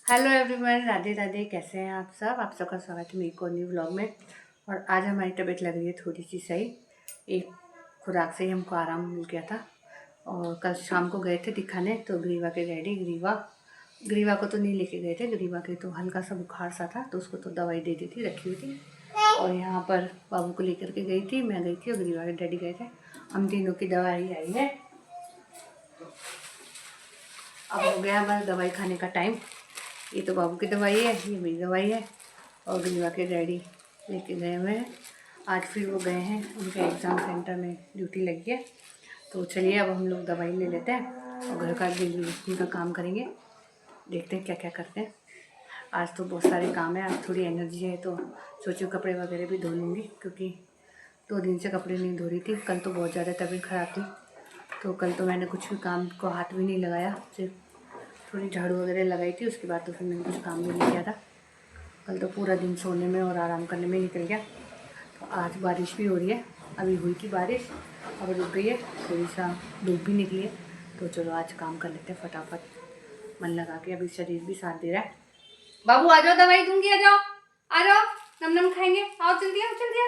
Hello everyone, Radhe Radhe. कैसे हैं आप सब? आप सबका स्वागत है मेरे को न्यू व्लॉग में। और आज हमारी तबीयत लग रही है थोड़ी सी सही। एक खुराक से ही हमको आराम मिल गया था। और कल शाम को गए थे दिखाने, तो ग्रीवा के डैडी ग्रीवा को तो नहीं लेके गए थे। ग्रीवा के तो हल्का सा बुखार सा था, तो उसको तो दवाई दे दी थी, रखी हुई थी। और यहाँ पर बाबू को लेकर के गई थी, मैं गई थी और ग्रीवा के डैडी गए थे। हम तीनों की दवाई आई है। अब हो गया हमारा दवाई खाने का टाइम। ये तो बाबू की दवाई है, ये मेरी दवाई है। और ग्रीवा के डैडी लेके गए हुए हैं। आज फिर वो गए हैं, उनके एग्ज़ाम सेंटर में ड्यूटी लगी है। तो चलिए अब हम लोग दवाई ले लेते हैं और घर का डेली का काम करेंगे। देखते हैं क्या क्या करते हैं। आज तो बहुत सारे काम है, आज थोड़ी एनर्जी है, तो सोचो कपड़े वगैरह भी धो लूँगी, क्योंकि 2 दिन से कपड़े नहीं धो रही थी। कल तो बहुत ज़्यादा तबीयत ख़राब थी, तो कल तो मैंने कुछ भी काम को हाथ भी नहीं लगाया, सिर्फ थोड़ी झाड़ू वगैरह लगाई थी। उसके बाद तो फिर मैंने कुछ काम भी नहीं किया था। कल तो पूरा दिन सोने में और आराम करने में निकल गया। तो आज बारिश भी हो रही है, अभी हुई थी बारिश, अब रुक गई है। थोड़ी सा धूप भी निकली है, तो चलो आज काम कर लेते हैं फटाफट, मन लगा के। अभी शरीर भी साथ दे रहा है। बाबू आ जाओ, दवाई दूंगी, आ जाओ आ जाओ, नम नम खाएंगे। आओ जल्दी आओ, जल्दी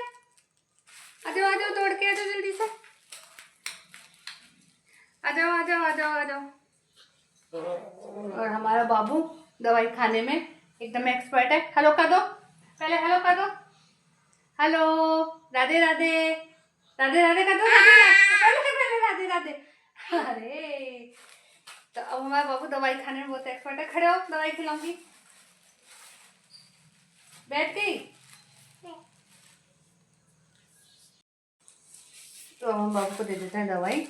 आ जाओ, दौड़ के आ जाओ जल्दी से। आ जाओ आ जाओ आ जाओ आ जाओ। और हमारा बाबू दवाई खाने में एकदम एक्सपर्ट है। हेलो कर दो, पहले हेलो कर दो। हेलो, राधे राधे, राधे राधे कर दो, पहले राधे राधे। अरे तो अब हमारा बाबू दवाई खाने में बहुत एक्सपर्ट है। खड़े हो, दवाई खिलाऊंगी। बैठ गई। तो हम बाबू को दे देते हैं दवाई।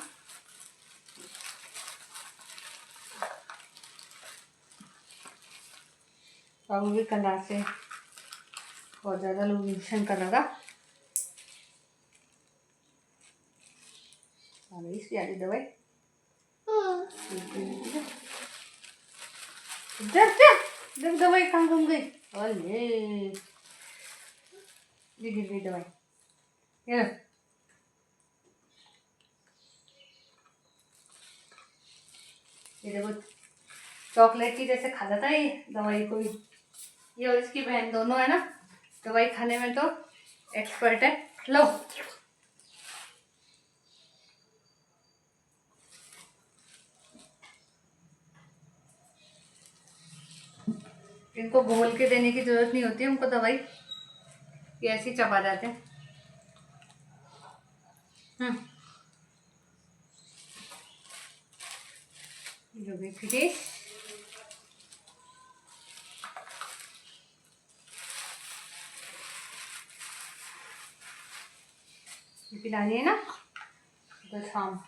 बाबू भी कल रात से बहुत ज़्यादा लूजन कर लगा। इसकी दवाई जब दवाई कहाँ घूम गई। अरे गिर गई दवाई। ये देखो, चॉकलेट की जैसे खा जाता है ये दवाई को। ये और इसकी बहन दोनों है ना, दवाई खाने में तो एक्सपर्ट है। लो इनको घोल के देने की जरूरत नहीं होती हमको दवाई, ये ऐसे ही चबा जाते हैं। जो भी फिनिश। पिलानी है ना तो शाम।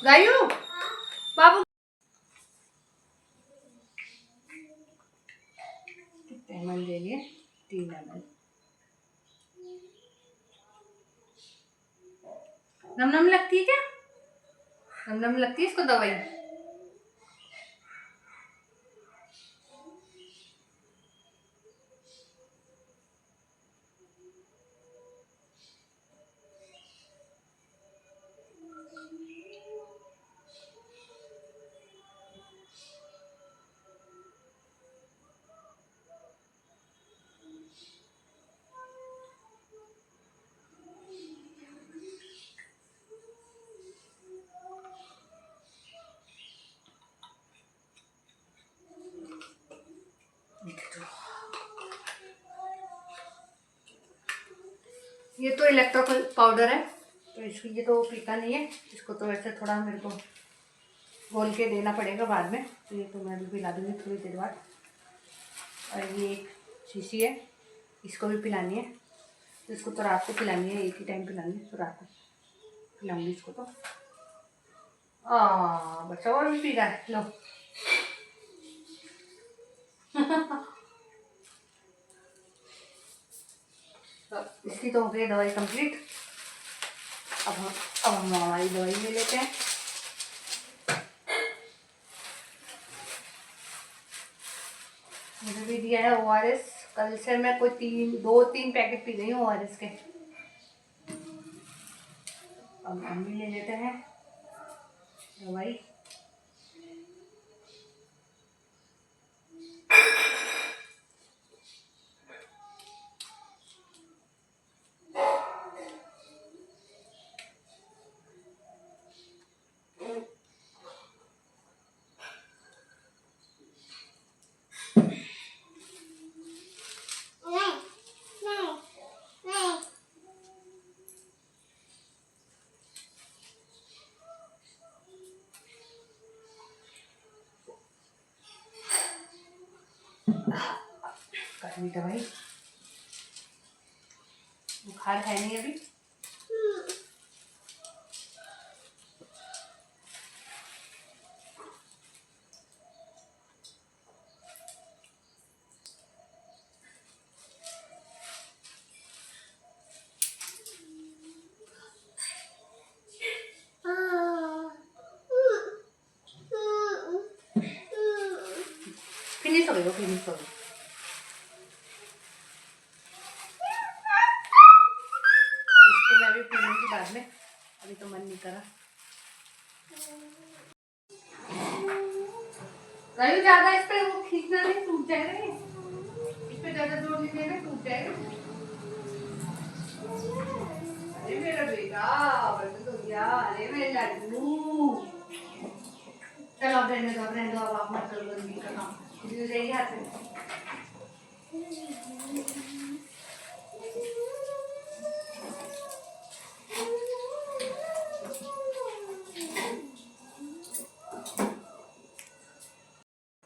गायू बाबू एमएल ले लिए, 3 ml। नम नम लगती है क्या? नम नम लगती है इसको दवाई। ये तो इलेक्ट्रोल पाउडर है, तो इसको ये तो पीता नहीं है। इसको तो वैसे थोड़ा मेरे को घोल के देना पड़ेगा बाद में, तो ये तो मैं भी पिला दूँगी थोड़ी देर बाद। और ये एक शीशी है, इसको भी पिलानी है। तो इसको तो रात को पिलानी है, एक ही टाइम पिलानी है, तो रात को पिलाऊंगी इसको। तो बच्चा और भी पी रहा है। लो तो इसकी तो हो गई दवाई कंप्लीट। अब हम हमारी दवाई ले लेते हैं। मुझे भी दिया है ORS। कल से मैं कोई 2-3 पैकेट पी गई हूँ ORS के। अब हम भी ले लेते हैं दवाई। काटनी दवाई, बुखार है नहीं अभी। फिनिश हो गई, वो फिनिश हो गई। इसको मैं अभी पी लूंगी बाद में, अभी तो मन नहीं करा। नहीं ज्यादा इस पे वो खींचना नहीं, टूट जाएगा। इस पे ज्यादा जोर नहीं देना, टूट जाएगा। अरे मेरा बेटा, बस तो गया। अरे मेरे लड्डू, चलो अब रहने दो, अब आप मत करो गंदी का काम, खुद हो जाएगी हाथ में।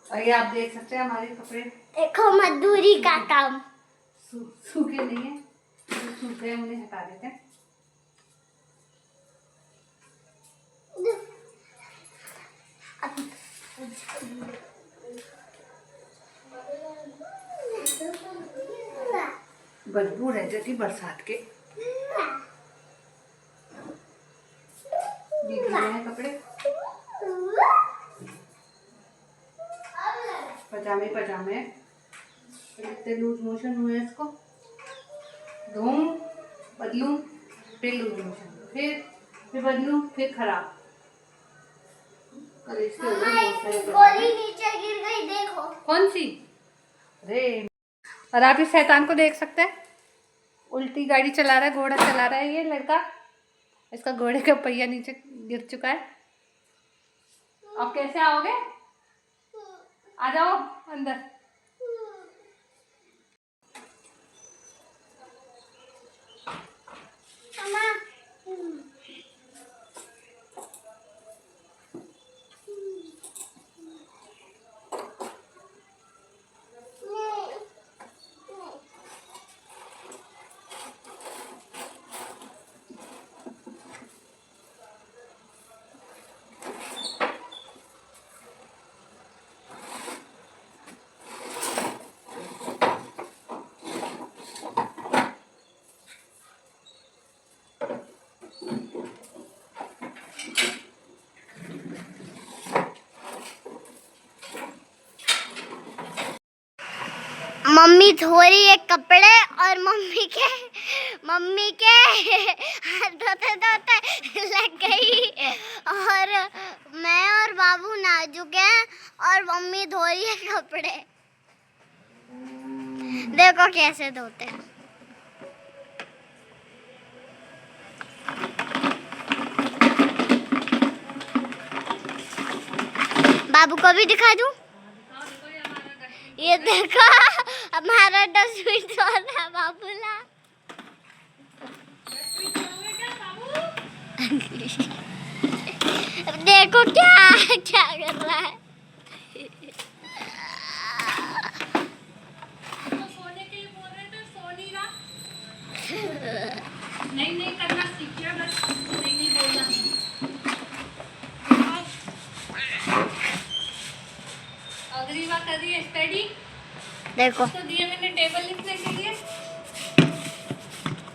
और ये आप देख सकते हैं हमारे कपड़े, देखो मजदूरी का काम। सूखे नहीं है, जो सूखे हैं उन्हें हटा देते हैं। बदबू रह जाती बरसात के। भीग गए हैं कपड़े, पजामे इतने लूज मोशन हुए हैं, इसको धोऊं, बदलूं, फिर लूज मोशन, फिर बदलूं, फिर खराब। कल इसके गोली नीचे गिर गई, देखो। कौन सी? अरे, और आप इस शैतान को देख सकते हैं, उल्टी गाड़ी चला रहा है, घोड़ा चला रहा है ये लड़का। इसका घोड़े का पहिया नीचे गिर चुका है। अब कैसे आओगे? आ जाओ अंदर। मम्मी धो रही है कपड़े और मम्मी के हाथ धोते लग गई, और मैं और बाबू नहा चुके हैं और मम्मी धो रही है कपड़े। देखो कैसे धोते हैं। बाबू को भी दिखा दूं? ये देखो हमारा डस्टबिन धो रहा है बाबूला। देखो क्या कर रहा है। तो सोने के लिए बोल रहे थे, सो नहीं रहा। नहीं करना सीखिए, बस नहीं बोलना। अगली बार कर रही है स्टडी। देखो तो दिए मैंने टेबल लिखने के लिए,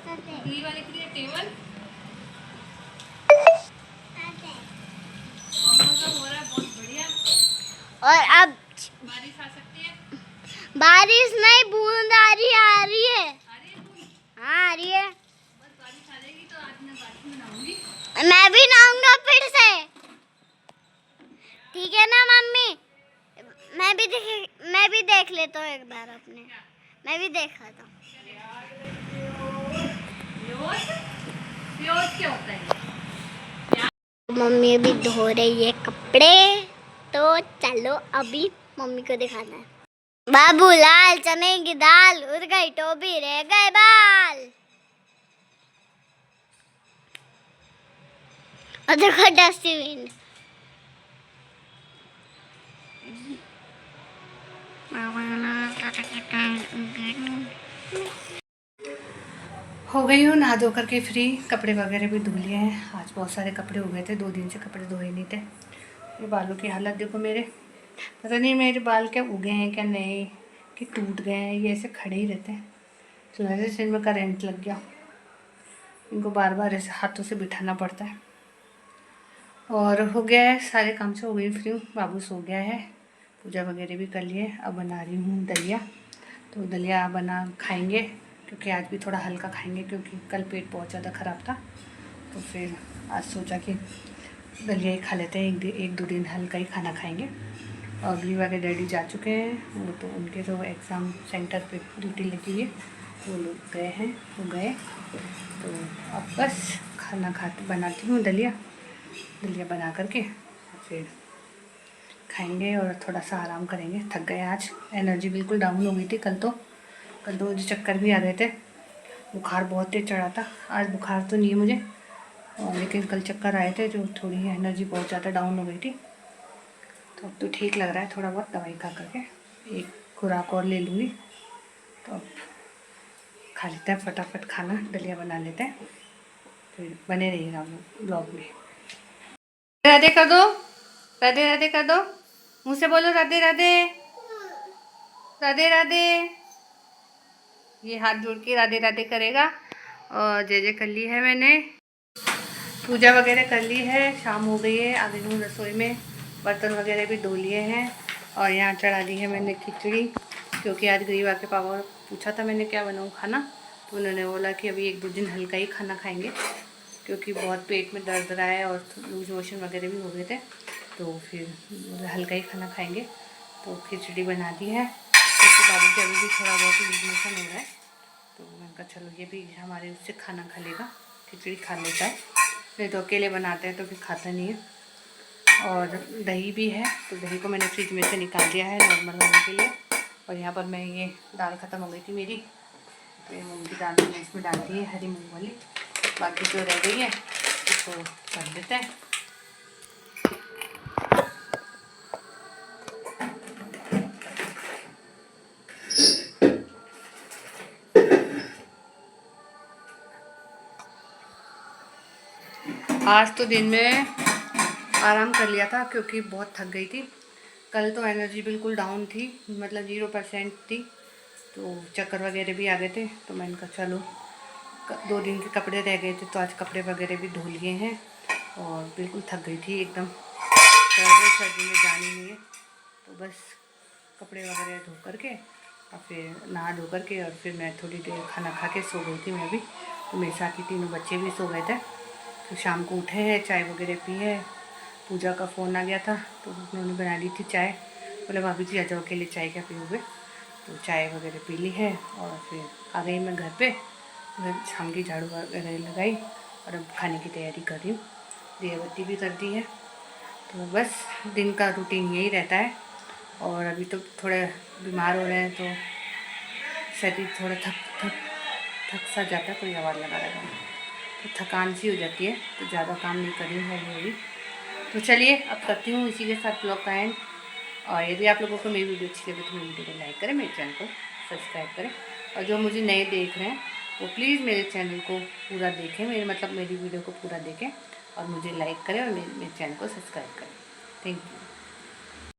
अगली वाले के लिए टेबल। हो रहा है बहुत बढ़िया। और अब बारिश आ सकती है। बारिश नहीं, बूंद आ रही है। आ रही है बूंद? हाँ आ रही है। बस बारिश आ जाएगी तो आज मैं बारिश में नहाऊंगी। मैं भी नहाऊंगा फिर से, ठीक है ना मम्मी? मैं भी देख लेता हूँ एक बार अपने, मैं भी देख लेता हूँ। क्या होता है? मम्मी अभी धो रही है कपड़े, तो चलो अभी मम्मी को दिखाना है। बाबू लाल चने की दाल, उड़ गई टोपी, रह गए बाल। और देखो डस्टबिन। हो गई हूँ नहा धो करके फ्री, कपड़े वगैरह भी धो लिए हैं। आज बहुत सारे कपड़े हो गए थे, 2 दिन से कपड़े धोए नहीं थे। ये बालों की हालत देखो मेरे, पता नहीं मेरे बाल क्या उगे हैं क्या नहीं, कि टूट गए हैं, ये ऐसे खड़े ही रहते हैं। तो वैसे इनमें करंट लग गया, इनको बार बार ऐसे हाथों से बिठाना पड़ता है। और हो गया है, सारे काम से हो गई फ्री हूँ। बाबू सो गया है, पूजा वगैरह भी कर लिए। अब बना रही हूँ दलिया, तो दलिया बना खाएंगे, क्योंकि आज भी थोड़ा हल्का खाएंगे, क्योंकि कल पेट बहुत ज़्यादा ख़राब था। तो फिर आज सोचा कि दलिया ही खा लेते हैं, एक दो दिन हल्का ही खाना खाएंगे। और अगली के डैडी जा चुके हैं, वो तो उनके तो एग्ज़ाम सेंटर पे ड्यूटी लगी हुई है, वो लोग गए हैं, वो गए। तो अब बस खाना बनाती हूँ दलिया बना करके फिर खाएंगे और थोड़ा सा आराम करेंगे। थक गए आज, एनर्जी बिल्कुल डाउन हो गई थी। कल तो मुझे चक्कर भी आ रहे थे, बुखार बहुत तेज चढ़ा था। आज बुखार तो नहीं है मुझे, लेकिन कल चक्कर आए थे, जो थोड़ी एनर्जी बहुत ज़्यादा डाउन हो गई थी। तो अब तो ठीक लग रहा है, थोड़ा बहुत दवाई खा करके एक खुराक और ले लूँगी। तो अब खा लेते हैं फटाफट खाना, दलिया बना लेते हैं, फिर बने रहिएगा ब्लॉग में। राधे कर दो, राधे राधे कर दो, मुँह से बोलो राधे राधे, राधे राधे। ये हाथ जोड़ के राधे राधे करेगा। और जय कर ली है मैंने, पूजा वगैरह कर ली है, शाम हो गई है। आ गई हूँ रसोई में, बर्तन वगैरह भी धो लिए हैं। और यहाँ चढ़ा दी है मैंने खिचड़ी, क्योंकि आज गरीबा के पापा पूछा था मैंने क्या बनाऊँ खाना, तो उन्होंने बोला कि अभी 1-2 दिन हल्का ही खाना खाएंगे, क्योंकि बहुत पेट में दर्द रहा है और लूज मोशन वगैरह भी हो गए थे, तो फिर हल्का ही खाना खाएंगे। तो खिचड़ी बना दी है, क्योंकि बाबू के अभी भी थोड़ा बहुत लूज मोशन हो रहा है। तो मैंने कहा चलो ये भी हमारे उससे खाना खा लेगा, खिचड़ी खा लेता है, नहीं तो अकेले बनाते हैं तो फिर खाता नहीं है। और दही भी है, तो दही को मैंने फ्रिज में से निकाल दिया है नॉर्मल होने के लिए। और यहाँ पर मैं ये दाल ख़त्म हो गई थी मेरी, तो ये मूँग की दाल मैंने इसमें डाल दी है, हरी मूँग वाली। बाकी जो रह गई है उसको कर देते हैं। आज तो दिन में आराम कर लिया था, क्योंकि बहुत थक गई थी। कल तो एनर्जी बिल्कुल डाउन थी, मतलब 0% थी, तो चक्कर वगैरह भी आ गए थे। तो मैंने कहा चलो 2 दिन के कपड़े रह गए थे, तो आज कपड़े वगैरह भी धो लिए हैं। और बिल्कुल थक गई थी एकदम, सर्दी में जानी नहीं है, तो बस कपड़े वगैरह धो करके और फिर नहा धो करके, और फिर मैं थोड़ी देर खाना खा के सो गई थी मैं भी। तो मेरे साथ ही 3 बच्चे भी सो गए थे। तो शाम को उठे हैं, चाय वगैरह पी है। पूजा का फ़ोन आ गया था, तो उन्होंने बना ली थी चाय, बोले भाभी जी आ जाओ, अकेले चाय क्या पियोगे। तो चाय वगैरह पी ली है, और फिर आ गई मैं घर पे, शाम की झाड़ू वगैरह लगाई, और अब खाने की तैयारी कर रही हूँ। दिया बत्ती भी कर दी है। तो बस दिन का रूटीन यही रहता है। और अभी तो थोड़ा बीमार हो रहे हैं, तो शरीर थोड़ा थक सा जाता है, कोई आवाज़ लगा रहा है, तो थकान सी हो जाती है, तो ज़्यादा काम नहीं कर रही हूँ अभी। तो चलिए अब करती हूँ इसी के साथ ब्लॉग का एंड। और यदि आप लोगों को मेरी वीडियो अच्छी लगे तो मेरी वीडियो को लाइक करें, मेरे चैनल को सब्सक्राइब करें। और जो मुझे नए देख रहे हैं वो प्लीज़ मेरे चैनल को पूरा देखें, मेरी वीडियो को पूरा देखें, और मुझे लाइक करें और मेरे चैनल को सब्सक्राइब करें। Thank you.